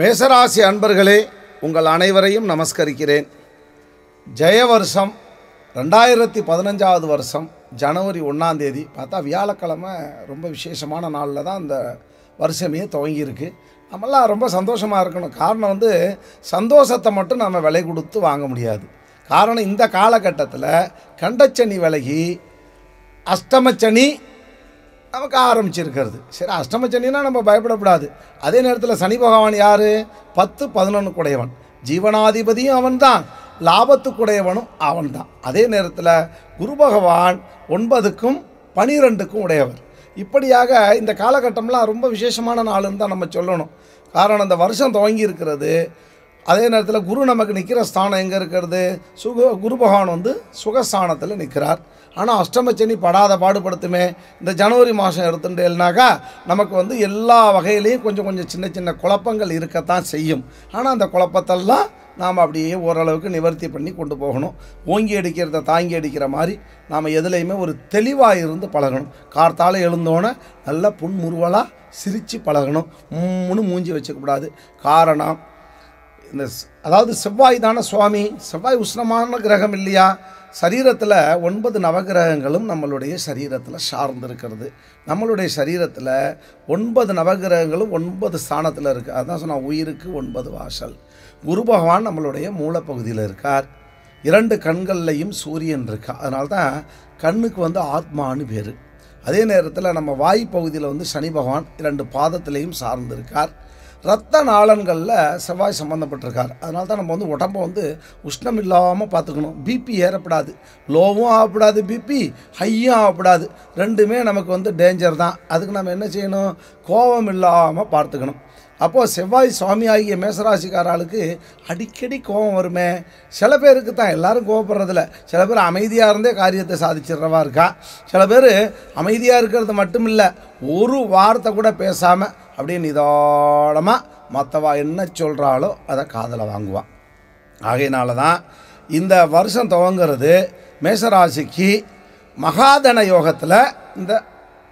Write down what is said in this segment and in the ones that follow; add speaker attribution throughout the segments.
Speaker 1: மேசராசி அன்பர்களே, உங்கள் அனைவரையும் நமஸ்கரிக்கிறேன். ஜெய வருஷம் 2015 வருஷம் ஜனவரி 1ஆம் தேதி பார்த்தா வியாழக்கிழமை ரொம்ப விசேஷமான நாளில் தான் அந்த வருஷமே துவங்கியிருக்கு. நம்மளாம் ரொம்ப சந்தோஷமாக இருக்கணும். காரணம் சந்தோஷத்தை மட்டும் நம்ம விலை கொடுத்து வாங்க முடியாது. காரணம் இந்த காலகட்டத்தில் கண்டச்சனி விலகி அஷ்டமச்சனி நமக்கு ஆரம்பிச்சிருக்கிறது. சரி, அஷ்டமச்சனின்னா நம்ம பயப்படக்கூடாது. அதே நேரத்தில் சனி பகவான் யார்? 10, 11 குடையவன். ஜீவனாதிபதியும் அவன் தான், லாபத்துக்குடையவனும் அவன் தான். அதே நேரத்தில் குரு பகவான் 9க்கும் 12க்கும் உடையவர். இப்படியாக இந்த காலகட்டம்லாம் ரொம்ப விசேஷமான நாளுன்னு தான் நம்ம சொல்லணும். காரணம் இந்த வருஷம் துவங்கி இருக்கிறது. அதே நேரத்தில் குரு நமக்கு நிற்கிற ஸ்தானம் எங்கே இருக்கிறது? குரு பகவான் சுகஸ்தானத்தில் நிற்கிறார். ஆனால் அஷ்டமச்சனி படாத பாடுபடுத்துமே. இந்த ஜனவரி மாதம் எடுத்துட்டேன்னாக்கா நமக்கு எல்லா வகையிலையும் கொஞ்சம் கொஞ்சம் சின்ன சின்ன குழப்பங்கள் இருக்கத்தான் செய்யும். ஆனால் அந்த குழப்பத்தெல்லாம் நாம் அப்படியே ஓரளவுக்கு நிவர்த்தி பண்ணி கொண்டு போகணும். ஓங்கி அடிக்கிறத தாங்கி அடிக்கிற மாதிரி நாம் எதுலேயுமே ஒரு தெளிவாக இருந்து பழகணும். கார்த்தால எழுந்தோன்னே நல்லா புன்முறுவலாக சிரித்து பழகணும். மூஞ்சி வச்சுக்கூடாது. காரணம் அதாவது செவ்வாய் தானே சுவாமி. செவ்வாய் உஷ்ணமான கிரகம் இல்லையா? சரீரத்தில் 9 நவகிரகங்களும் நம்மளுடைய சரீரத்தில் சார்ந்திருக்கிறது. நம்மளுடைய சரீரத்தில் 9 நவகிரகங்களும் 9 ஸ்தானத்தில் இருக்குது. அதுதான் சொன்னால் உயிருக்கு 9 வாசல். குரு பகவான் நம்மளுடைய மூலப்பகுதியில் இருக்கார். 2 கண்கள்லையும் சூரியன் இருக்கார். அதனால தான் கண்ணுக்கு ஆத்மானு பேர். அதே நேரத்தில் நம்ம வாய் பகுதியில் சனி பகவான் 2 பாதத்திலையும் சார்ந்திருக்கார். இரத்த நாளன்களில் செவ்வாய் சம்மந்தப்பட்டிருக்கார். அதனால தான் நம்ம உடம்பை உஷ்ணம் இல்லாமல் பார்த்துக்கணும். பிபி ஏறப்படாது, லோவும் ஆகப்படாது, பிபி ஹையும் ஆகப்படாது. ரெண்டுமே நமக்கு டேஞ்சர் தான். அதுக்கு நம்ம என்ன செய்யணும்? கோபம் இல்லாமல் பார்த்துக்கணும். அப்போது செவ்வாய் சுவாமி ஆகிய மேசராசிக்காராளுக்கு அடிக்கடி கோபம் வருமே. சில பேருக்கு தான், எல்லாரும் கோபப்படுறதில்ல. சில பேர் அமைதியாக இருந்தே காரியத்தை சாதிச்சிடுறவா இருக்கா. சில பேர் அமைதியாக இருக்கிறது மட்டும் இல்லை, ஒரு வார்த்தை கூட பேசாமல் அப்படியே நிதானமாக மற்றவா என்ன சொல்கிறாளோ அதை காதில் வாங்குவான். ஆகையினால தான் இந்த வருஷம் துவங்கிறது மேசராசிக்கு மகாதன யோகத்தில் இந்த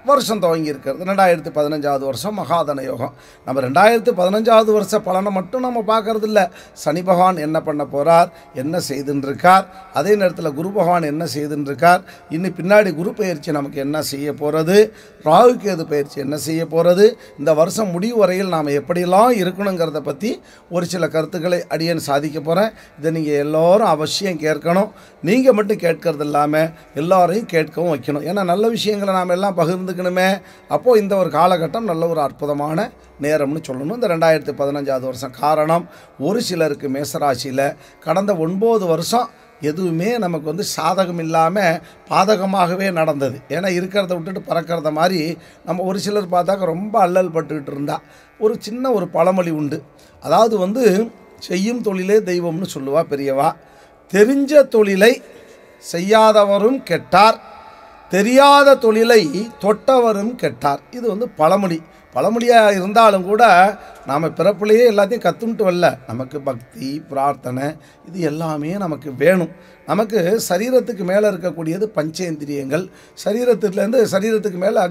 Speaker 1: வருஷம் துவங்கி இருக்கிறது. 2015 வருஷம் மகாதன யோகம். நம்ம 2015 வருஷ பலனை மட்டும் நம்ம பார்க்கறது இல்லை. சனி பகவான் என்ன பண்ண போகிறார், என்ன செய்துன்னு இருக்கார், அதே நேரத்தில் குரு பகவான் என்ன செய்துன்னு இருக்கார், இன்னும் பின்னாடி குரு பயிற்சி நமக்கு என்ன செய்ய போகிறது, ராகு கேது பயிற்சி என்ன செய்ய போகிறது, இந்த வருஷம் முடிவு வரையில் நாம் எப்படியெல்லாம் இருக்கணுங்கிறத பற்றி ஒரு சில கருத்துக்களை அடியேன் சாதிக்க போகிறேன். இதை நீங்கள் எல்லோரும் அவசியம் கேட்கணும். நீங்கள் மட்டும் கேட்கறது இல்லாமல் எல்லோரையும் கேட்கவும் வைக்கணும். ஏன்னா நல்ல விஷயங்களை நாம் எல்லாம் பகிர்ந்துக்கணுமே. அப்போது இந்த ஒரு காலகட்டம் நல்ல ஒரு அற்புதமான நேரம்னு சொல்லணும் இந்த 2015 வருஷம். காரணம், ஒரு சிலருக்கு மேசராசியில் கடந்த 9 வருஷம் எதுவுமே நமக்கு சாதகம் இல்லாமல் பாதகமாகவே நடந்தது. ஏன்னா இருக்கிறத விட்டுட்டு பறக்கிறத மாதிரி நம்ம ஒரு சிலர் பார்த்தாக்க ரொம்ப அல்லல் பட்டுக்கிட்டு இருந்தா. ஒரு சின்ன ஒரு பழமொழி உண்டு. அதாவது செய்யும் தொழிலே தெய்வம்னு சொல்லுவா பெரியவா. தெரிஞ்ச தொழிலை செய்யாதவரும் கெட்டார், தெரியாத தொழிலை தொட்டவரும் கெட்டார். இது பழமொழி. பழமொழியாக இருந்தாலும் கூட நாம் பிறப்பிலேயே எல்லாத்தையும் கற்றுன்ட்டு வரல. நமக்கு பக்தி, பிரார்த்தனை இது எல்லாமே நமக்கு வேணும். நமக்கு சரீரத்துக்கு மேலே இருக்கக்கூடியது பஞ்சேந்திரியங்கள். சரீரத்துக்கு மேலே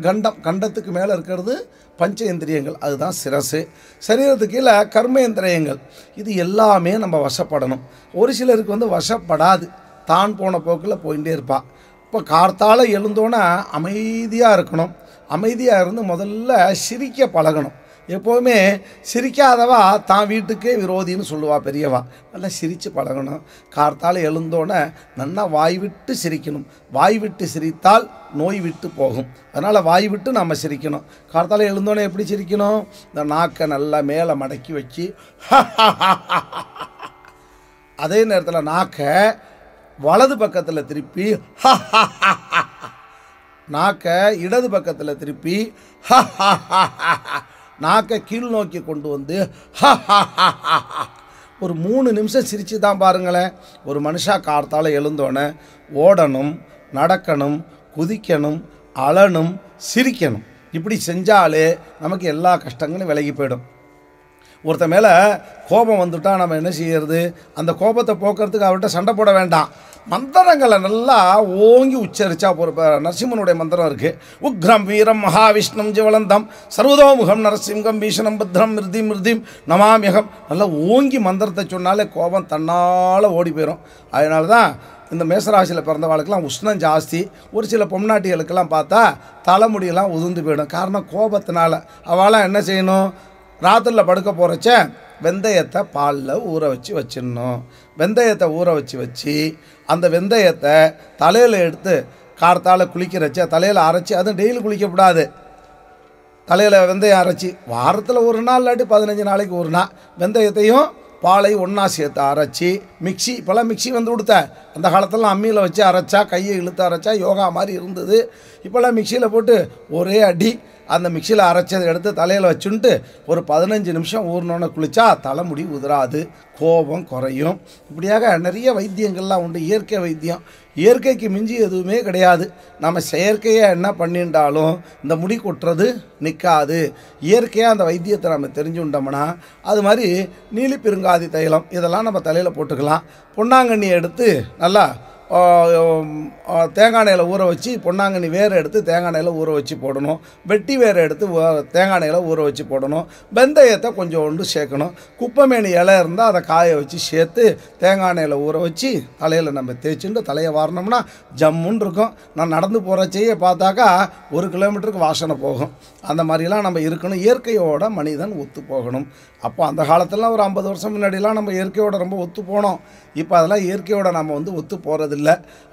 Speaker 1: கண்டத்துக்கு மேலே இருக்கிறது பஞ்சேந்திரியங்கள், அதுதான் சிரசு. சரீரத்துக்கு கீழே கர்மேந்திரியங்கள். இது எல்லாமே நம்ம வசப்படணும். ஒரு சிலருக்கு வசப்படாது, தான் போன போக்கில் போயிட்டே இருப்பாள். இப்போ கார்த்தால எழுந்தோன்னே அமைதியாக இருக்கணும். அமைதியாக இருந்து முதல்ல சிரிக்க பழகணும். எப்போவுமே சிரிக்காதவா தான் வீட்டுக்கே விரோதின்னு சொல்லுவா பெரியவா. நல்லா சிரித்து பழகணும். கார்த்தால எழுந்தோன்னே நல்லா வாய் விட்டு சிரிக்கணும். வாய் விட்டு சிரித்தால் நோய் விட்டு போகும். அதனால் வாய் விட்டு நம்ம சிரிக்கணும். கார்த்தால எழுந்தோன்னே எப்படி சிரிக்கணும்? இந்த நாக்கை நல்லா மேலே மடக்கி வச்சு அதே நேரத்தில் நாக்கை வலது பக்கத்தில் திருப்பி நாக்கை இடது பக்கத்தில் திருப்பி நாக்கை கீழ் நோக்கி கொண்டு ஒரு 3 நிமிஷம் சிரித்து தான் பாருங்களேன். ஒரு மனுஷா கார்த்தால எழுந்தோன்னே ஓடணும், நடக்கணும், குதிக்கணும், அழணும், சிரிக்கணும். இப்படி செஞ்சாலே நமக்கு எல்லா கஷ்டங்களும் விலகி போயிடும். ஒருத்த மேலே கோபம் வந்துட்டால் நம்ம என்ன செய்யறது? அந்த கோபத்தை போக்குறதுக்கு அவர்கிட்ட சண்டை போட வேண்டாம். மந்திரங்களை நல்லா ஓங்கி உச்சரித்தா நரசிம்மனுடைய மந்திரம் இருக்குது. உக்ரம் வீரம் மகாவிஷ்ணம் ஜிவலந்தம் சர்வதோமுகம் நரசிங்கம் பீஷணம் பத்ரம் மிருதிம் மிருதிம் நமாமியகம். நல்லா ஓங்கி மந்திரத்தை சொன்னாலே கோபம் தன்னால் ஓடி போயிடும். அதனால தான் இந்த மேசராசியில் பிறந்தவாளுக்கெல்லாம் உஷ்ணம் ஜாஸ்தி. ஒரு சில பொம்நாட்டிகளுக்கெல்லாம் பார்த்தா தலைமுடியெல்லாம் உதிர்ந்து போயிடும். காரணம் கோபத்தினால. அவளாம் என்ன செய்யணும்? ராத்திரியில் படுக்க போகிறச்ச வெந்தயத்தை பாலில் ஊற வச்சிடணும். வெந்தயத்தை ஊற வச்சு அந்த வெந்தயத்தை தலையில் எடுத்து கார்த்தால் குளிக்கிறச்ச தலையில் அரைச்சி, அதுவும் டெய்லி குளிக்கக்கூடாது. தலையில் வெந்தயம் அரைச்சி வாரத்தில் ஒரு நாள் இல்லாட்டி 15 நாளைக்கு ஒரு நாள் வெந்தயத்தையும் பாலையும் ஒன்றா சேர்த்து அரைச்சி மிக்சி. இப்போல்லாம் மிக்சி வந்து கொடுத்த, அந்த காலத்திலலாம் அம்மியில் வச்சு அரைச்சா, கையை இழுத்து அரைச்சா யோகா மாதிரி இருந்தது. இப்போல்லாம் மிக்சியில் போட்டு ஒரே அடி அந்த மிக்சியில் அரைச்சதை எடுத்து தலையில் வச்சுன்ட்டு ஒரு 15 நிமிஷம் ஊறினோன்னு குளித்தா தலைமுடி உதிராது, கோபம் குறையும். இப்படியாக நிறைய வைத்தியங்கள்லாம் உண்டு. இயற்கை வைத்தியம், இயற்கைக்கு மிஞ்சி எதுவுமே கிடையாது. நம்ம செயற்கையாக என்ன பண்ணிட்டாலும் இந்த முடி கொட்டுறது நிற்காது. இயற்கையாக அந்த வைத்தியத்தை நம்ம தெரிஞ்சுட்டோம்னா அது மாதிரி நீலி பெருங்காதி தைலம் இதெல்லாம் நம்ம தலையில் போட்டுக்கலாம். பொன்னாங்கண்ணியை எடுத்து நல்லா தேங்காய் எண்ணெயில் ஊற வச்சு, பொன்னாங்கண்ணி வேரை எடுத்து தேங்காய் எண்ணெயில் ஊற வச்சு போடணும். வெட்டி வேரை எடுத்து தேங்காய் எண்ணெயில் ஊற வச்சு போடணும். வெந்தயத்தை கொஞ்சோண்டு சேர்க்கணும். குப்பைமேனி இலை இருந்தால் அதை காய வச்சு சேர்த்து தேங்காய் எண்ணெயில் ஊற வச்சு தலையில் நம்ம தேய்ச்சிட்டு தலையை வாரினோம்னா ஜம்முன்னு இருக்கும். நான் நடந்து போகிறச்சையே பார்த்தாக்கா 1 கிலோமீட்டருக்கு வாசனை போகும். அந்த மாதிரிலாம் நம்ம இருக்கணும். இயற்கையோட மனிதன் ஒத்து போகணும். அப்போ அந்த காலத்திலலாம் ஒரு 50 வருஷம் முன்னாடிலாம் நம்ம இயற்கையோட ரொம்ப ஒத்து போனோம். இப்போ அதெல்லாம் இயற்கையோட நம்ம வந்து ஒத்து போகிறதில்ல.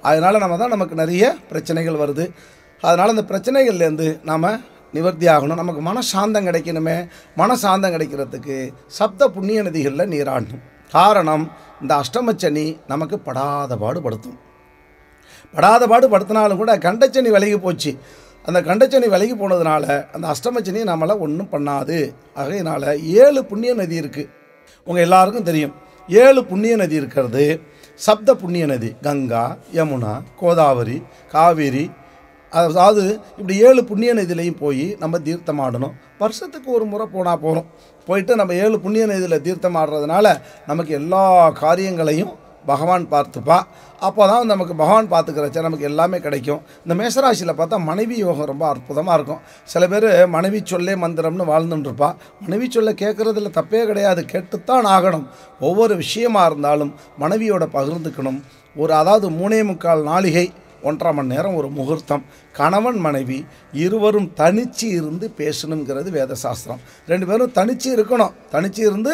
Speaker 1: அதனால் நமக்கு நிறைய பிரச்சனைகள் வருது. அதனால் இந்த பிரச்சனைகள்லேருந்து நாம் நிவர்த்தி ஆகணும். நமக்கு மனசாந்தம் கிடைக்கணுமே. மனசாந்தம் கிடைக்கிறதுக்கு சப்த புண்ணிய நதிகளில் நீராடணும். காரணம், இந்த அஷ்டமச்சனி நமக்கு படாத பாடுபடுத்தும். படாத பாடுபடுத்தினாலும் கூட கண்டச்சனி விலகி போச்சு. அந்த கண்டச்சனி விலகி போனதுனால அந்த அஷ்டமச்சனி நம்மளை ஒன்றும் பண்ணாது. ஆகையினால் 7 புண்ணிய நதி இருக்குது. உங்கள் எல்லாருக்கும் தெரியும் 7 புண்ணிய நதி இருக்கிறது. சப்த புண்ணிய நதி கங்கா, யமுனா, கோதாவரி, காவேரி. அதாவது இப்படி 7 புண்ணிய நதியிலையும் போய் நம்ம தீர்த்தமாடணும். வருஷத்துக்கு ஒரு முறை போனால் போகிறோம். போயிட்டு நம்ம 7 புண்ணிய நதியில் தீர்த்தமாடுறதுனால நமக்கு எல்லா காரியங்களையும் பகவான் பார்த்துப்பா. அப்போ தான் நமக்கு பகவான் பார்த்துக்கிறச்ச நமக்கு எல்லாமே கிடைக்கும். இந்த மேசராசியில் பார்த்தா மனைவி யோகம் ரொம்ப அற்புதமாக இருக்கும். சில பேர் மனைவி சொல்லே மந்திரம்னு வாழ்ந்துட்டுருப்பா. மனைவி சொல்ல கேட்குறதுல தப்பே கிடையாது, கேட்டுத்தான் ஆகணும். ஒவ்வொரு விஷயமாக இருந்தாலும் மனைவியோட பகிர்ந்துக்கணும். அதாவது 3.25 நாளிகை 1.5 மணி நேரம் ஒரு முகூர்த்தம். கணவன் மனைவி இருவரும் தனிச்சு இருந்து பேசணுங்கிறது வேத சாஸ்திரம். 2 பேரும் தனிச்சு இருக்கணும். தனிச்சு இருந்து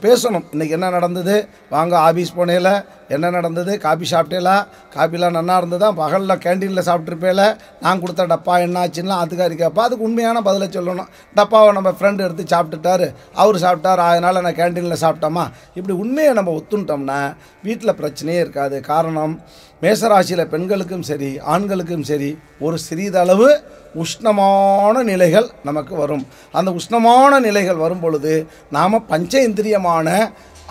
Speaker 1: பேசணும். இன்றைக்கி என்ன நடந்தது, வாங்க ஆஃபீஸ் போனேல என்ன நடந்தது, காபி சாப்பிட்டேலா, காபிலாம் நல்லா இருந்ததா, பகலில் கேண்டீனில் சாப்பிட்ருப்பேல, நான் கொடுத்த டப்பா என்ன ஆச்சுன்னா அதுக்காரி கேட்பா. அதுக்கு உண்மையான பதிலை சொல்லணும். டப்பாவை நம்ம ஃப்ரெண்டு எடுத்து சாப்பிட்டுட்டாரு, அவர் சாப்பிட்டார், அதனால் நான் கேண்டீனில் சாப்பிட்டோமா, இப்படி உண்மையை நம்ம ஒத்துட்டோம்னா வீட்டில் பிரச்சனையே இருக்காது. காரணம், மேசராசியில் பெண்களுக்கும் சரி ஆண்களுக்கும் சரி ஒரு சிறிதளவு உஷ்ணமான நிலைகள் நமக்கு வரும். அந்த உஷ்ணமான நிலைகள் வரும் பொழுது நாம் பஞ்ச இந்திரியமான,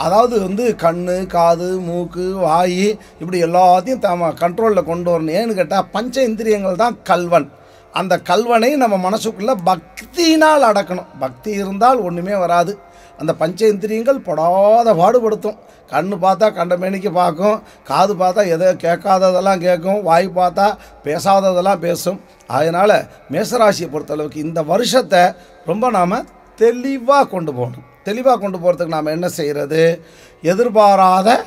Speaker 1: அதாவது கண், காது, மூக்கு, வாய், இப்படி எல்லாத்தையும் கண்ட்ரோலில் கொண்டு வரணும். ஏன்னு கேட்டால் பஞ்ச இந்திரியங்கள் தான் கல்வன். அந்த கல்வனை நம்ம மனசுக்குள்ளே பக்தினால் அடக்கணும். பக்தி இருந்தால் ஒன்றுமே வராது. அந்த பஞ்ச இந்திரியங்கள் படாத பாடுபடுத்தும். கண் பார்த்தா கண்டமேனிக்கு பார்க்கும், காது பார்த்தா எதை கேட்காததெல்லாம் கேட்கும், வாய் பார்த்தா பேசாததெல்லாம் பேசும். அதனால் மேசராசியை பொறுத்தளவுக்கு இந்த வருஷத்தை ரொம்ப நாம் தெளிவாக கொண்டு போகணும். தெளிவாக கொண்டு போகிறதுக்கு நாம் என்ன செய்கிறது, எதிர்பாராத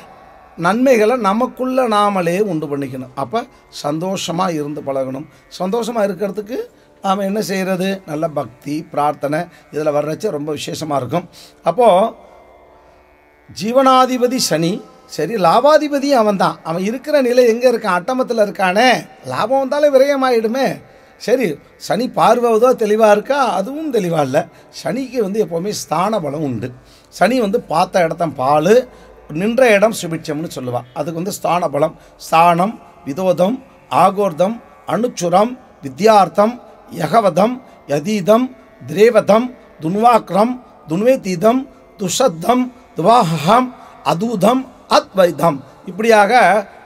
Speaker 1: நன்மைகளை நமக்குள்ளே நாமளே உண்டு பண்ணிக்கணும். அப்போ சந்தோஷமாக இருந்து பழகணும். சந்தோஷமாக இருக்கிறதுக்கு நாம் என்ன செய்கிறது, நல்ல பக்தி பிரார்த்தனை இதில் வர்றச்ச ரொம்ப விசேஷமாக இருக்கும். அப்போது ஜீவனாதிபதி சனி சரி, லாபாதிபதியும் அவன் தான். அவன் இருக்கிற நிலை எங்கே இருக்கான், அட்டமத்தில் இருக்கானே. லாபம் வந்தாலே விரயமாயிடுமே. சரி, சனி பார்வதோ தெளிவாக இருக்கா, அதுவும் தெளிவாக இல்லை. சனிக்கு எப்போவுமே ஸ்தான பலம் உண்டு. சனி பார்த்த இடத்தம் பால், நின்ற இடம் சுபிட்சம்னு சொல்லுவாள். அதுக்கு ஸ்தான பலம். ஸ்தானம், விதோதம், ஆகோர்தம், அனுச்சுரம், வித்யார்த்தம், யகவதம், யதீதம், திரேவதம், துன்வாக்ரம், துன்வேதீதம், துஷத்தம், துவாஹம், அதூதம், அத்வைதம், இப்படியாக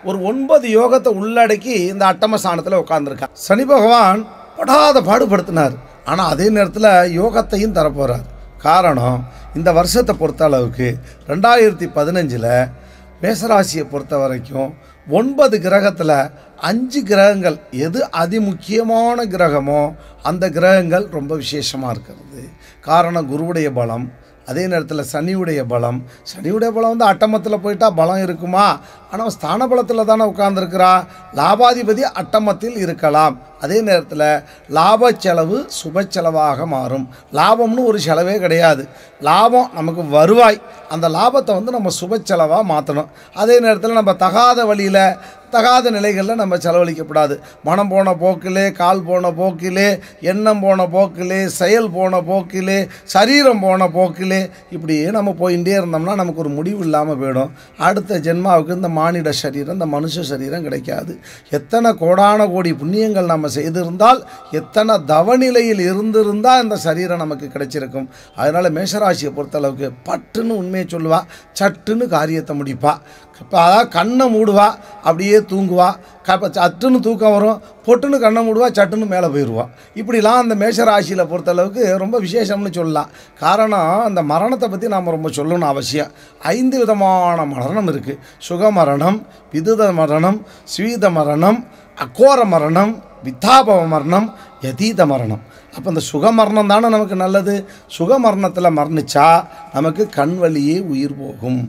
Speaker 1: ஒரு 9 யோகத்தை உள்ளடக்கி இந்த அட்டமஸ்தானத்தில் உட்கார்ந்துருக்கார். சனி பகவான் படாத பாடுபடுத்தினார். ஆனால் அதே நேரத்தில் யோகத்தையும் தரப்போகிறார். காரணம், இந்த வருஷத்தை பொறுத்த அளவுக்கு 2015 மேஷராசியை பொறுத்த வரைக்கும் 9 கிரகத்தில் 5 கிரகங்கள் எது அதிமுக்கியமான கிரகமோ அந்த கிரகங்கள் ரொம்ப விசேஷமாக இருக்கிறது. காரணம், குருவுடைய பலம், அதே நேரத்தில் சனியுடைய பலம். சனியுடைய பலம் வந்து அட்டமத்தில் போயிட்டால் பலம் இருக்குமா? ஆனால் ஸ்தான பலத்தில் தானே உட்கார்ந்துருக்கிறா. லாபாதிபதி அட்டமத்தில் இருக்கலாம். அதே நேரத்தில் லாப செலவு சுப செலவாக மாறும். லாபம்னு ஒரு செலவே கிடையாது. லாபம் நமக்கு வருவாய், அந்த லாபத்தை வந்து நம்ம சுப செலவாக மாற்றணும். அதே நேரத்தில் நம்ம தகாத வழியில் தகாத நிலைகளில் நம்ம செலவழிக்கப்படாது. மனம் போன போக்கிலே, கால் போன போக்கிலே, எண்ணம் போன போக்கிலே, செயல் போன போக்கிலே, சரீரம் போன போக்கிலே, இப்படியே நம்ம போயிட்டே இருந்தோம்னா நமக்கு ஒரு முடிவு இல்லாமல் போயிடும். அடுத்த ஜென்மாவுக்கு இந்த மானிட சரீரம், இந்த மனுஷ சரீரம் கிடைக்காது. எத்தனை கோடான கோடி புண்ணியங்கள் நம்ம செய்திருந்தால், எத்தனை தவநிலையில் இருந்திருந்தால் இந்த சரீரம் நமக்கு கிடைச்சிருக்கும். அதனால் மேஷராசியை பொறுத்தளவுக்கு பட்டுன்னு உண்மையை சொல்லுவா, சட்டுன்னு காரியத்தை முடிப்பா. இப்போ அதாவது கண்ணை மூடுவா, அப்படியே தூங்குவா. சட்டுன்னு தூக்கம் வரும், பொட்டுன்னு கண்ணை மூடுவா, சட்டுன்னு மேலே போயிடுவா. இப்படிலாம் அந்த மேஷராசியில் பொறுத்தளவுக்கு ரொம்ப விசேஷம்னு சொல்லலாம். காரணம், அந்த மரணத்தை பற்றி நாம் ரொம்ப சொல்லணும்னு அவசியம். 5 விதமான மரணம் இருக்குது. சுக மரணம், விதுத மரணம், ஸ்வீத மரணம், அகோர மரணம், வித்தாபவ மரணம், யதீத மரணம். அப்போ இந்த சுகமரணம் தானே நமக்கு நல்லது. சுகமரணத்தில் மரணிச்சா நமக்கு கண் வழியே உயிர் போகும்.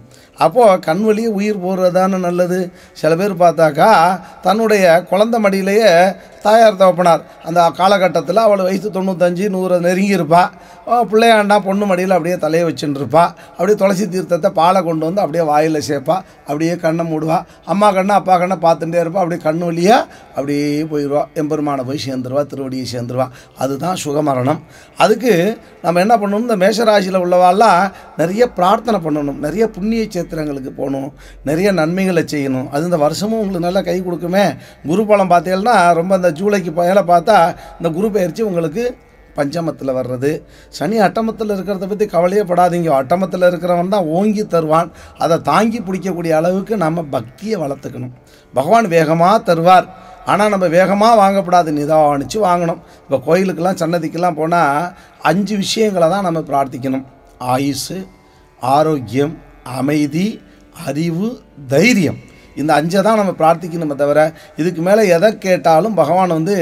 Speaker 1: அப்போது கண் வழியே உயிர் போகிறது தானே நல்லது. சில பேர் பார்த்தாக்கா தன்னுடைய குழந்தை மடியிலேயே தாயார் தகப்பனார் அந்த காலகட்டத்தில் அவள் வயசு 95 100 நெருங்கியிருப்பா. பிள்ளையாண்டா பொண்ணு மடியில் அப்படியே தலையை வச்சுட்டு இருப்பா. அப்படியே துளசி தீர்த்தத்தை பாலை கொண்டு வந்து அப்படியே வாயில் சேர்ப்பா. அப்படியே கண்ணை மூடுவா. அம்மா கண்ணை அப்பா கண்ணை பார்த்துட்டே இருப்பா. அப்படியே கண் வழியாக அப்படியே போயிடுவா. எம்பெருமானை போய் சேர்ந்துருவா, திருவடியை சேர்ந்துருவா. அதுதான் சுகமரணம். அதுக்கு நம்ம என்ன பண்ணணும், இந்த மேஷராசியில் உள்ளவாலாம் நிறைய பிரார்த்தனை பண்ணணும், நிறைய புண்ணிய சேத்திரங்களுக்கு போகணும், நிறைய நன்மைகளை செய்யணும். அது இந்த வருஷமும் உங்களுக்கு நல்லா கை கொடுக்குமே. குரு பலம் பார்த்தீங்கன்னா ரொம்ப இந்த ஜூலைக்கு மேலே பார்த்தா இந்த குரு பயிற்சி உங்களுக்கு பஞ்சமத்தில் வர்றது. சனி அட்டமத்தில் இருக்கிறத பற்றி கவலையே படாதீங்க. அட்டமத்தில் இருக்கிறவன் தான் ஓங்கி தருவான். அதை தாங்கி பிடிக்கக்கூடிய அளவுக்கு நம்ம பக்தியை வளர்த்துக்கணும். பகவான் வேகமாக தருவார், ஆனால் நம்ம வேகமாக வாங்கப்படாது, நிதானித்து வாங்கணும். இப்போ கோயிலுக்கெல்லாம் சன்னதிக்கெல்லாம் போனால் 5 விஷயங்களை தான் நம்ம பிரார்த்திக்கணும். ஆயுசு, ஆரோக்கியம், அமைதி, அறிவு, தைரியம். இந்த 5 தான் நம்ம பிரார்த்திக்கணுமே தவிர இதுக்கு மேலே எதை கேட்டாலும் பகவான் வந்து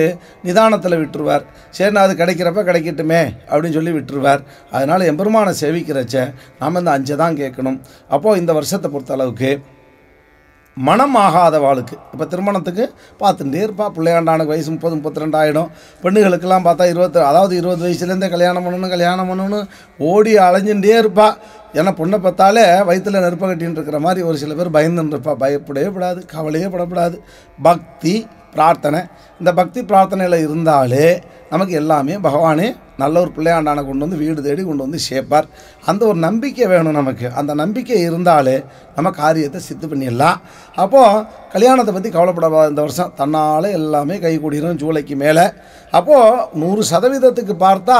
Speaker 1: நிதானத்தில் விட்டுருவார். சரி, நான் அது கிடைக்கிறப்ப கிடைக்கட்டுமே அப்படின்னு சொல்லி விட்டுருவார். அதனால் எம்பெருமானை சேவிக்கிறச்ச நாம் இந்த 5 தான் கேட்கணும். அப்போது இந்த வருஷத்தை பொறுத்த அளவுக்கு மனம் ஆகாத வாளுக்கு, இப்போ திருமணத்துக்கு பார்த்துட்டே இருப்பா. பிள்ளையாண்டானுக்கு வயசு 30 32 ஆகிடும். பெண்ணுகளுக்கெல்லாம் பார்த்தா 20 வயசுலேருந்தே கல்யாணம் பண்ணணும்னு ஓடி அலைஞ்சுட்டே இருப்பா. ஏன்னா பொண்ணை பார்த்தாலே வயிற்றில் நெருப்ப கட்டின்னு இருக்கிற மாதிரி ஒரு சில பேர் பயந்துன்னு இருப்பா. பயப்படவே படாது, கவலையே படப்படாது. பக்தி பிரார்த்தனை, இந்த பக்தி பிரார்த்தனையில் இருந்தாலே நமக்கு எல்லாமே பகவானே நல்ல ஒரு பிள்ளையாண்டானை கொண்டு வந்து வீடு தேடி கொண்டு வந்து சேர்ப்பார். அந்த ஒரு நம்பிக்கை வேணும் நமக்கு. அந்த நம்பிக்கை இருந்தாலே நம்ம காரியத்தை சித்து பண்ணிடலாம். அப்போது கல்யாணத்தை பற்றி கவலைப்படாத. இந்த வருஷம் தன்னால் எல்லாமே கை கூடிரும் ஜூலைக்கு மேலே. அப்போது 100% பார்த்தா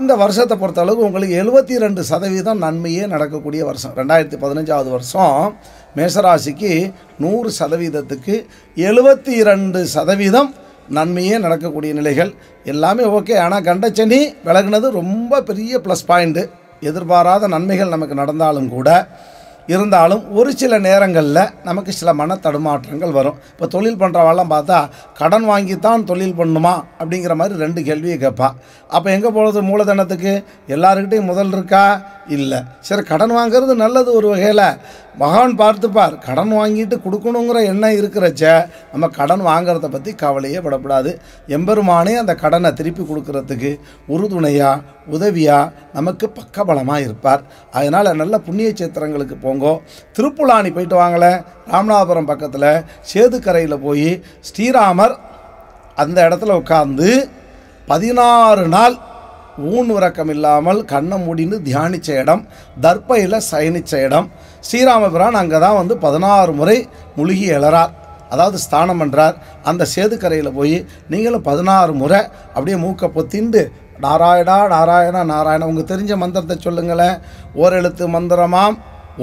Speaker 1: இந்த வருஷத்தை பொறுத்த அளவுக்கு உங்களுக்கு 72% நன்மையே நடக்கக்கூடிய வருஷம். 2015 வருஷம் மேஷராசிக்கு 100%க்கு 72% நன்மையே நடக்கக்கூடிய நிலைகள் எல்லாமே ஓகே. ஆனால் கண்டச்சனி விலகுனது ரொம்ப பெரிய ப்ளஸ் பாயிண்ட்டு. எதிர்பாராத நன்மைகள் நமக்கு நடந்தாலும் கூட இருந்தாலும் ஒரு சில நேரங்களில் நமக்கு சில மன தடுமாற்றங்கள் வரும். இப்போ தொழில் பண்ணுறவாள்லாம் பார்த்தா கடன் வாங்கித்தான் தொழில் பண்ணணுமா அப்படிங்கிற மாதிரி 2 கேள்வியை கேட்பா. அப்போ எங்கே போகிறது மூலதனத்துக்கு? எல்லாருக்கிட்டையும் முதல் இருக்கா? இல்லை. சரி, கடன் வாங்கிறது நல்லது ஒரு வகையில். பகவான் பார்த்துப்பார். கடன் வாங்கிட்டு கொடுக்கணுங்கிற எண்ணம் இருக்கிறச்ச நம்ம கடன் வாங்கிறத பற்றி கவலையே படக்கூடாது. எம்பெருமானே அந்த கடனை திருப்பி கொடுக்கறதுக்கு உறுதுணையாக உதவியாக நமக்கு பக்கபலமாக இருப்பார். அதனால் நல்ல புண்ணிய சேத்திரங்களுக்கு போங்கோ. திருப்புலானி போயிட்டு வாங்கலை, ராமநாதபுரம் பக்கத்தில் சேதுக்கரையில் போய் ஸ்ரீராமர் அந்த இடத்துல உட்கார்ந்து 16 நாள் ஊன் உறக்கம் இல்லாமல் கண்ணை மூடின்னு தியானித்த இடம், தர்ப்பையில் சயனித்த இடம். ஸ்ரீராமபிரான் அங்கே தான் வந்து 16 முறை முழுகி எழறார், அதாவது ஸ்தானம் பண்ணுறார். அந்த சேதுக்கரையில் போய் நீங்களும் 16 முறை அப்படியே மூக்கை பொத்திண்டு நாராயணா நாராயணா நாராயணா உங்களுக்கு தெரிஞ்ச மந்திரத்தை சொல்லுங்களேன். ஓரெழுத்து மந்திரமாம்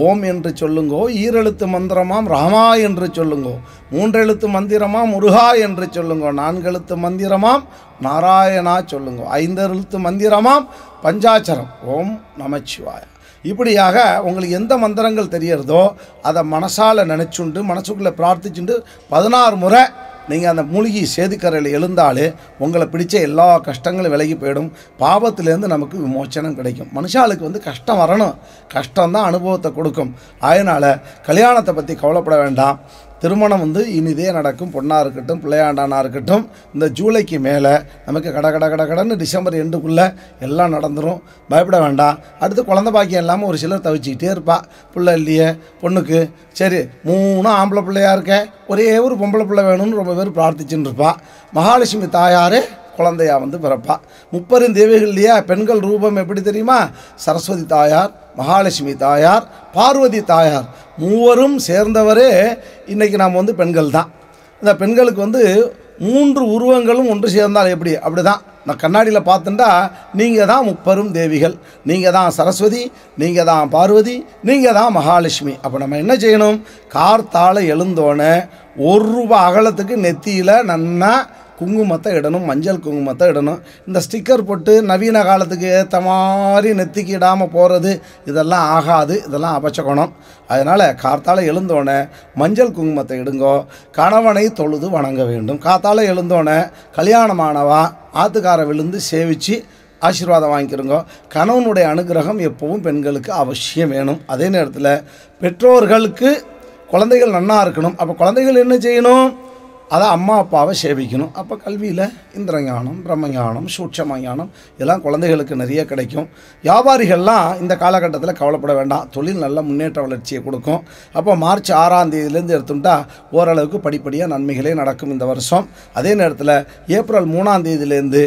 Speaker 1: ஓம் என்று சொல்லுங்கோ, ஈரெழுத்து மந்திரமாம் ராமா என்று சொல்லுங்கோ, 3 எழுத்து மந்திரமாம் முருகா என்று சொல்லுங்கோ, 4 எழுத்து மந்திரமாம் நாராயணா சொல்லுங்கோ, 5 எழுத்து மந்திரமாம் பஞ்சாட்சரம் ஓம் நமச்சிவாய. இப்படியாக உங்களுக்கு எந்த மந்திரங்கள் தெரியறதோ அதை மனசால் நினச்சுண்டு மனசுக்குள்ளே பிரார்த்திச்சுண்டு 16 முறை நீங்கள் அந்த மூலிகை சேதுக்கரையில் எழுந்தாலே உங்களை பிடிச்ச எல்லா கஷ்டங்களும் விலகி போயிடும். பாவத்திலேருந்து நமக்கு விமோச்சனம் கிடைக்கும். மனுஷாளுக்கு கஷ்டம் வரணும், கஷ்டம்தான் அனுபவத்தை கொடுக்கும். அதனால் கல்யாணத்தை பற்றி கவலைப்பட வேண்டாம். திருமணம் இனிதே நடக்கும். பொண்ணாக இருக்கட்டும் பிள்ளையாண்டானா இருக்கட்டும். இந்த ஜூலைக்கு மேலே நமக்கு கடன்னு டிசம்பர் எண்டுக்குள்ளே எல்லாம் நடந்துடும். பயப்பட வேண்டாம். அடுத்து குழந்தை பாக்கியம் இல்லாமல் ஒரு சிலர் தவிச்சிக்கிட்டே இருப்பா. பிள்ளை இல்லையே பொண்ணுக்கு. சரி 3 ஆம்பளை பிள்ளையாக இருக்க, ஒரே ஒரு பொம்பளை பிள்ளை வேணும்னு ரொம்ப பேர் பிரார்த்திச்சுன்னு இருப்பா. மகாலட்சுமி தாயாரே குழந்தையா பிறப்பா. 30 தேவிகள் இல்லையா? பெண்கள் ரூபம் எப்படி தெரியுமா? சரஸ்வதி தாயார், மகாலட்சுமி தாயார், பார்வதி தாயார், மூவரும் சேர்ந்தவரே இன்றைக்கி நாம் பெண்கள் தான். இந்த பெண்களுக்கு 3 உருவங்களும் ஒன்று சேர்ந்தால் எப்படி? அப்படி தான். நான் கண்ணாடியில் பார்த்துட்டா நீங்கள் தான் 30 தேவிகள், நீங்கள் தான் சரஸ்வதி, நீங்கள் தான் பார்வதி, நீங்கள் தான் மகாலட்சுமி. அப்போ நம்ம என்ன செய்யணும்? கார்த்தால எழுந்தோன்னே 1 ரூபாய் அகலத்துக்கு நெத்தியில் நன்னா குங்குமத்தை இடணும், மஞ்சள் குங்குமத்தை இடணும். இந்த ஸ்டிக்கர் போட்டு நவீன காலத்துக்கு ஏற்ற மாதிரி நெத்திக்கு இடாமல் போகிறது இதெல்லாம் ஆகாது, இதெல்லாம் அபச்சகணம். அதனால் கார்த்தால எழுந்தோன்னே மஞ்சள் குங்குமத்தை இடுங்கோ. கணவனை தொழுது வணங்க வேண்டும். கார்த்தால எழுந்தோன்னே கல்யாணமானவா ஆத்துக்கார விழுந்து சேவித்து ஆசீர்வாதம் வாங்கிக்கிறோங்க. கணவனுடைய அனுகிரகம் எப்பவும் பெண்களுக்கு அவசியம் வேணும். அதே நேரத்தில் பெற்றோர்களுக்கு குழந்தைகள் நன்னா இருக்கணும். அப்போ குழந்தைகள் என்ன செய்யணும்? அதை அம்மா அப்பாவை சேவிக்கணும். அப்போ கல்வியில் இந்திரஞானம், பிரம்மஞானம், சூட்சம ஞானம் இதெல்லாம் குழந்தைகளுக்கு நிறைய கிடைக்கும். வியாபாரிகள்லாம் இந்த காலகட்டத்தில் கவலைப்பட வேண்டாம். தொழில் நல்ல முன்னேற்ற வளர்ச்சியை கொடுக்கும். அப்போ மார்ச் 6ஆம் தேதியிலேருந்து எடுத்துட்டா ஓரளவுக்கு படிப்படியாக நன்மைகளே நடக்கும் இந்த வருஷம். அதே நேரத்தில் ஏப்ரல் 3ஆம் தேதியிலேருந்து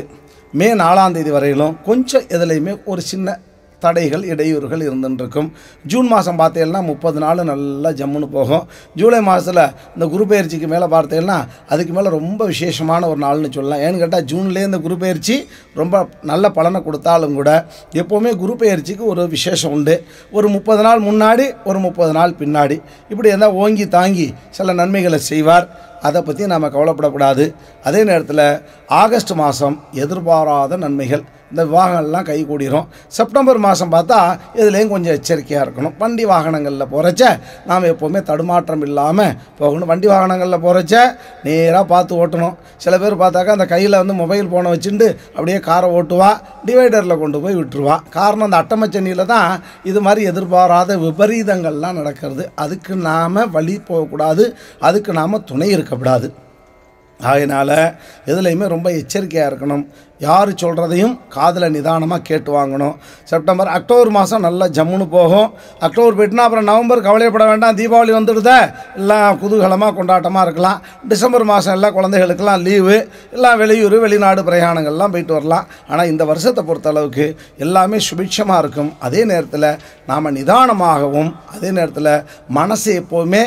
Speaker 1: மே 4ஆம் தேதி வரையிலும் கொஞ்சம் எதுலேயுமே ஒரு சின்ன தடைகள் இடையூறுகள் இருந்துருக்கும். ஜூன் மாதம் பார்த்தீங்கன்னா 30 நாள் நல்லா ஜம்முன்னு போகும். ஜூலை மாதத்தில் இந்த குரு பயிற்சிக்கு மேலே பார்த்தீங்கன்னா அதுக்கு மேலே ரொம்ப விசேஷமான ஒரு நாள்னு சொல்லலாம். ஏன்னு கேட்டால் ஜூன்லேயே இந்த குரு பயிற்சி ரொம்ப நல்ல பலனை கொடுத்தாலும் கூட எப்போவுமே குரு பயிற்சிக்கு ஒரு விசேஷம் உண்டு. ஒரு 30 நாள் முன்னாடி, ஒரு 30 நாள் பின்னாடி இப்படி இருந்தால் ஓங்கி தாங்கி சில நன்மைகளை செய்வார். அதை பற்றி நாம் கவலைப்படக்கூடாது. அதே நேரத்தில் ஆகஸ்ட் மாதம் எதிர்பாராத நன்மைகள், இந்த விவாகங்கள்லாம் கை கூடிரும். செப்டம்பர் மாதம் பார்த்தா இதுலேயும் கொஞ்சம் எச்சரிக்கையாக இருக்கணும். வண்டி வாகனங்களில் போகிறச்ச நாம் எப்போவுமே தடுமாற்றம் இல்லாமல் போகணும். வண்டி வாகனங்களில் போகிறச்ச நேராக பார்த்து ஓட்டணும். சில பேர் பார்த்தாக்கா அந்த கையில் மொபைல் ஃபோனை வச்சுட்டு அப்படியே காரை ஓட்டுவா, டிவைடரில் கொண்டு போய் விட்டுருவா. காரணம் அந்த அட்டமச்சனியில் தான் இது மாதிரி எதிர்பாராத விபரீதங்கள்லாம் நடக்கிறது. அதுக்கு நாம் வழி போகக்கூடாது, அதுக்கு நாம் துணை இருக்கக்கூடாது. அதனால் எதுலேயுமே ரொம்ப எச்சரிக்கையாக இருக்கணும். யார் சொல்கிறதையும் காதில் நிதானமாக கேட்டு வாங்கணும். அக்டோபர் மாதம் நல்லா ஜம்முன்னு போகும். அக்டோபர் போய்ட்டுனா அப்புறம் நவம்பர் கவலைப்பட வேண்டாம், தீபாவளி வந்துடுதே, எல்லாம் குதூகலமாக கொண்டாட்டமாக இருக்கலாம். டிசம்பர் மாதம் எல்லாம் குழந்தைகளுக்கெல்லாம் லீவு, எல்லாம் வெளியூர் வெளிநாடு பிரயாணங்கள்லாம் போயிட்டு வரலாம். ஆனால் இந்த வருஷத்தை பொறுத்தளவுக்கு எல்லாமே சுபிட்சமாக இருக்கும். அதே நேரத்தில் நாம் நிதானமாகவும், அதே நேரத்தில் மனசு எப்போவுமே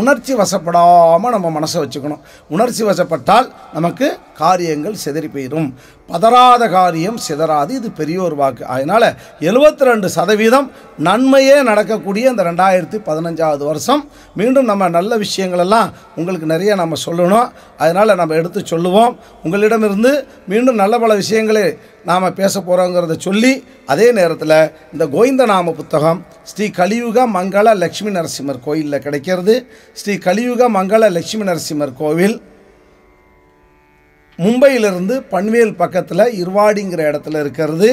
Speaker 1: உணர்ச்சி வசப்படாமல் நம்ம மனசை வச்சுக்கணும். உணர்ச்சி வசப்பட்டால் நமக்கு காரியங்கள் சிதறி போயிடும். பதறாத காரியம் சிதறாது, இது பெரியோர் வாக்கு. அதனால் 72% நன்மையே நடக்கக்கூடிய இந்த 2015ஆவது வருஷம் மீண்டும் நம்ம நல்ல விஷயங்களெல்லாம் உங்களுக்கு நிறைய நம்ம சொல்லணும். அதனால் நம்ம எடுத்து சொல்லுவோம். உங்களிடமிருந்து மீண்டும் நல்ல பல விஷயங்களே நாம் பேச போகிறோங்கிறத சொல்லி, அதே நேரத்தில் இந்த கோவிந்த நாம புத்தகம் ஸ்ரீ கலியுக மங்கள லட்சுமி நரசிம்மர் கோயிலில் கிடைக்கிறது. ஸ்ரீ கலியுக மங்கள லட்சுமி நரசிம்மர் கோவில் மும்பையிலிருந்து பன்வேல் பக்கத்தில் இருவாடிங்கிற இடத்துல இருக்கிறது.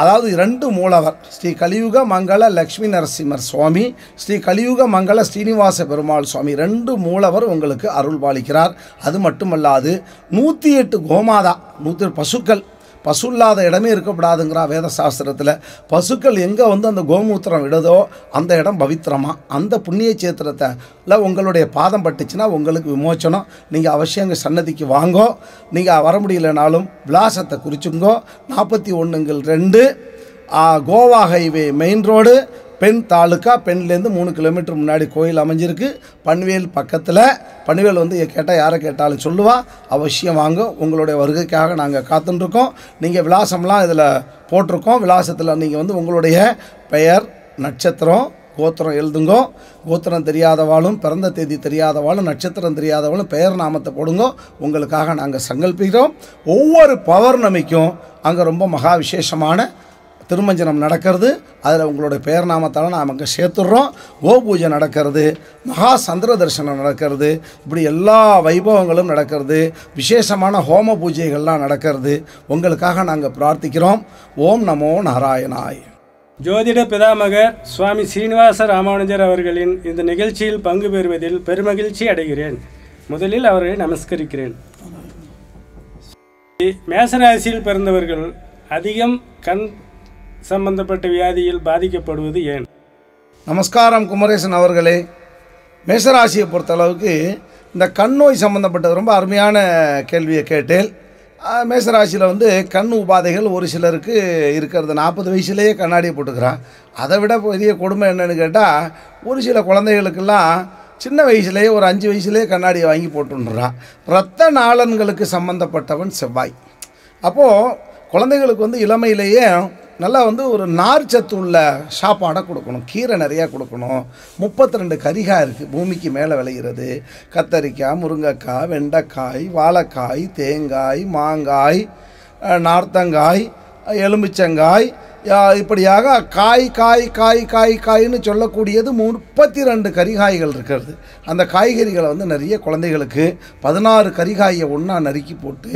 Speaker 1: அதாவது 2 மூலவர், ஸ்ரீ கலியுக மங்கள லக்ஷ்மி நரசிம்மர் சுவாமி, ஸ்ரீ கலியுக மங்கள ஸ்ரீனிவாச பெருமாள் சுவாமி, 2 மூலவர் உங்களுக்கு அருள் பாலிக்கிறார். அது மட்டுமல்லாது 108 கோமாதா, 108 பசுக்கள், பசு இல்லாத இடமே இருக்கக்கூடாதுங்கிறா வேத சாஸ்திரத்தில். பசுக்கள் எங்கே அந்த கோமூத்திரம் விடுதோ அந்த இடம் பவித்திரமாக. அந்த புண்ணிய சேத்திரத்தில் உங்களுடைய பாதம் பட்டுச்சுன்னா உங்களுக்கு விமோச்சனம். நீங்கள் அவசியம் எங்கள் சன்னதிக்கு வாங்கோ. நீங்கள் வர முடியலனாலும் விலாசத்தை குறிச்சுங்கோ. 41/2 கோவா ஹைவே மெயின் ரோடு, பெண் தாலுக்கா. பெண்லேருந்து 3 கிலோமீட்டர் முன்னாடி கோயில் அமைஞ்சிருக்கு. பன்வேல் பக்கத்தில். பன்வேல் கேட்டால் யாரை கேட்டாலும் சொல்லுவா. அவசியம் வாங்க. உங்களுடைய வருகைக்காக நாங்கள் காத்துட்டுருக்கோம். நீங்கள் விலாசம்லாம் இதில் போட்டிருக்கோம். விலாசத்தில் நீங்கள் உங்களுடைய பெயர், நட்சத்திரம், கோத்திரம் எழுதுங்கோ. கோத்திரம் தெரியாதவாளும், பிறந்த தேதி தெரியாதவாளும், நட்சத்திரம் தெரியாதவாளும் பெயர் நாமத்தை போடுங்கோ. உங்களுக்காக நாங்கள் சங்கல்பிக்கிறோம். ஒவ்வொரு பௌர்ணமிக்கும் அங்கே ரொம்ப மகா விசேஷமான திருமஞ்சனம் நடக்கிறது. அதில் உங்களுடைய பெயர் நாமத்தால் நாம் அங்கே சேர்த்துடுறோம். கோபூஜை நடக்கிறது, மகா சந்திர தரிசனம் நடக்கிறது, இப்படி எல்லா வைபவங்களும் நடக்கிறது. விசேஷமான ஹோம பூஜைகள்லாம் நடக்கிறது. உங்களுக்காக நாங்கள் பிரார்த்திக்கிறோம். ஓம் நமோ நாராயணாய்.
Speaker 2: ஜோதிட பிதாமகர் சுவாமி ஸ்ரீனிவாச ராமானுஜர் அவர்களின் இந்த நிகழ்ச்சியில் பங்கு பெறுவதில் பெருமகிழ்ச்சி அடைகிறேன். முதலில் அவர்களை நமஸ்கரிக்கிறேன். மேசராசியில் பிறந்தவர்கள் அதிகம் கண் சம்பந்தப்பட்ட வியாதியில் பாதிக்கப்படுவது ஏன்?
Speaker 1: நமஸ்காரம் குமரேசன் அவர்களே. மேசராசியை பொறுத்தளவுக்கு இந்த கண் நோய் சம்பந்தப்பட்டது ரொம்ப அருமையான கேள்வியை கேட்டேன். மேசராசியில் கண் உபாதைகள் ஒரு சிலருக்கு இருக்கிறது. 40 வயசுலேயே கண்ணாடியை போட்டுக்கிறான். அதை விட பெரிய கொடுமை என்னென்னு கேட்டால், ஒரு சில குழந்தைகளுக்கெல்லாம் சின்ன வயசுலேயே ஒரு 5 வயசுலேயே கண்ணாடியை வாங்கி போட்டுன்றான். இரத்த நாளன்களுக்கு சம்பந்தப்பட்டவன் செவ்வாய். அப்போது குழந்தைகளுக்கு இளமையிலேயே நல்லா ஒரு நார்ச்சத்து உள்ள சாப்பாடை கொடுக்கணும். கீரை நிறையா கொடுக்கணும். 32 கரிகாய் இருக்குது பூமிக்கு மேலே விளைகிறது. கத்தரிக்காய், முருங்கைக்காய், வெண்டைக்காய், வாழைக்காய், தேங்காய், மாங்காய், நார்த்தங்காய், எலுமிச்சங்காய், இப்படியாக காய் காய் காய் காய் காய்ன்னு சொல்லக்கூடியது 32 கரிகாய்கள் இருக்கிறது. அந்த காய்கறிகளை நிறைய குழந்தைகளுக்கு 16 கரிகாயை ஒன்றா நறுக்கி போட்டு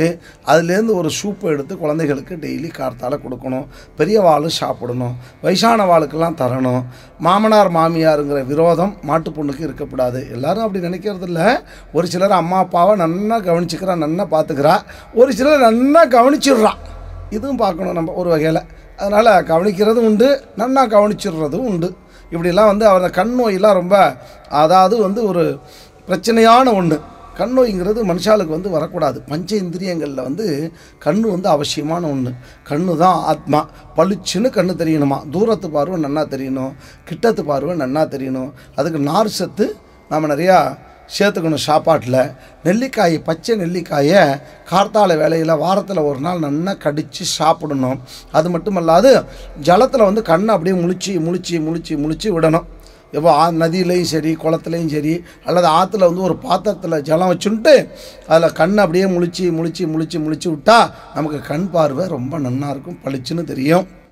Speaker 1: அதுலேருந்து ஒரு சூப்பை எடுத்து குழந்தைகளுக்கு டெய்லி கார்த்தால் கொடுக்கணும். பெரிய வாளும் சாப்பிடணும், வயசான வாளுக்கெல்லாம் தரணும். மாமனார் மாமியாருங்கிற விரோதம் மாட்டு பொண்ணுக்கு இருக்கக்கூடாது. எல்லோரும் அப்படி நினைக்கிறது இல்லை. ஒரு சிலர் அம்மா அப்பாவை நன்னா கவனிச்சுக்கிறா, நன்னா பார்த்துக்கிறா. ஒரு சிலர் நன்னா கவனிச்சிடுறான். இதுவும் பார்க்கணும் நம்ம ஒரு வகையில். அதனால் கவனிக்கிறதும் உண்டு, நன்னா கவனிச்சிடுறதும் உண்டு. இப்படிலாம் அவரை கண் நோயெலாம் ரொம்ப ஒரு பிரச்சனையான ஒன்று. கண் நோய்ங்கிறது மனுஷாளுக்கு வரக்கூடாது. பஞ்ச இந்திரியங்களில் கண் அவசியமான ஒன்று. கண்ணு தான் ஆத்மா. பளிச்சுன்னு கண்ணு தெரியணுமா, தூரத்து பார்வை நன்னா தெரியணும், கிட்டத்து பார்வை நன்னா தெரியணும். அதுக்கு நார் சத்து நாம் நிறையா சேர்த்துக்கணும் சாப்பாட்டில். நெல்லிக்காய், பச்சை நெல்லிக்காயை கார்த்தால வேலையில் வாரத்தில் ஒரு நாள் நல்லா கடித்து சாப்பிடணும். அது மட்டும் இல்லாது ஜலத்தில் கண்ணை அப்படியே முழிச்சு முழிச்சு முழிச்சு முழிச்சு விடணும். எப்போ நதியிலையும் சரி, குளத்துலையும் சரி, அல்லது ஆற்றுல ஒரு பாத்திரத்தில் ஜலம் வச்சுன்ட்டு அதில் கண்ணை அப்படியே முழிச்சு முழிச்சு முழிச்சு முழிச்சு விட்டால் நமக்கு கண் பார்வை ரொம்ப நன்னா இருக்கும், பளிச்சுன்னு தெரியும்.